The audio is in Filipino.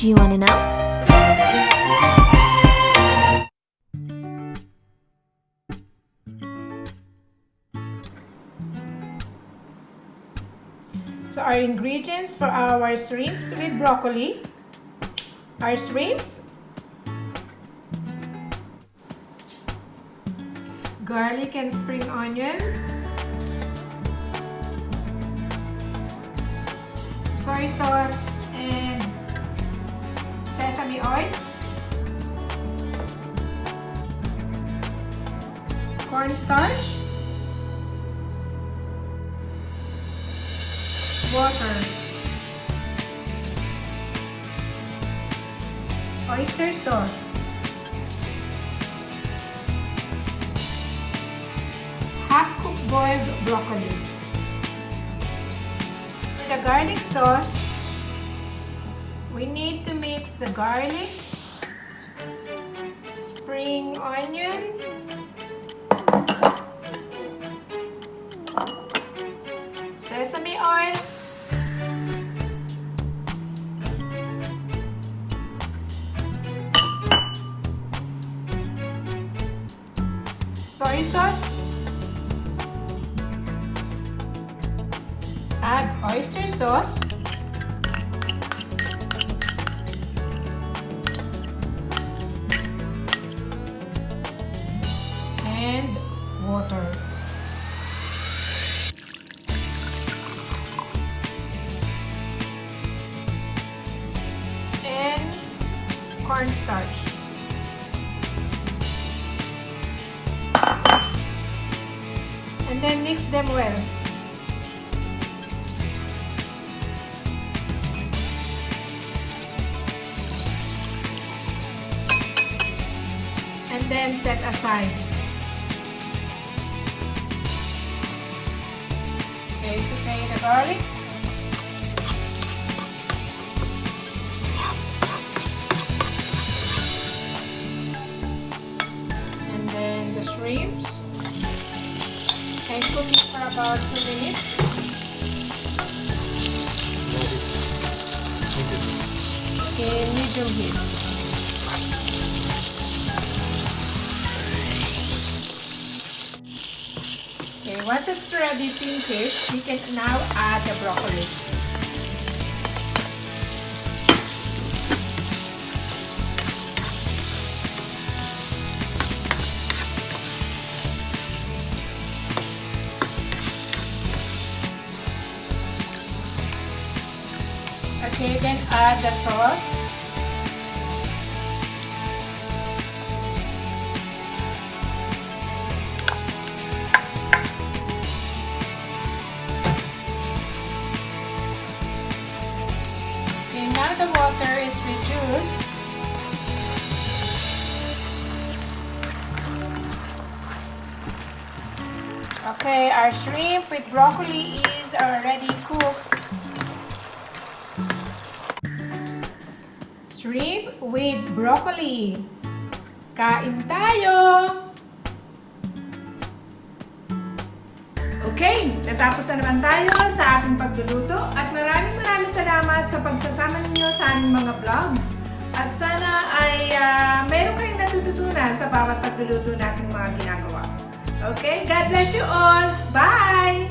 Do you want to know? So our ingredients for our shrimps with broccoli are shrimps, garlic and spring onion, soy sauce and sesame oil, cornstarch, water, oyster sauce, half-cooked boiled broccoli. For the garlic sauce, we need to mix the garlic, spring onion, sesame oil, soy sauce, add oyster sauce, and water. And cornstarch. And then mix them well. And then set aside. Okay, saute the garlic. And then the shrimps. And cook it for about 2 minutes. In medium heat. Okay, once it's ready pinkish, you can now add the broccoli. Okay, then add the sauce. Okay, now the water is reduced. Okay, our shrimp with broccoli is already cooked. Shrimp with broccoli. Kain tayo! Okay, natapos na naman tayo sa ating pagluluto at maraming salamat sa pagsasama ninyo sa aming mga vlogs. At sana ay meron kayong natututunan sa bawat pagluluto nating mga ginagawa. Okay, God bless you all! Bye!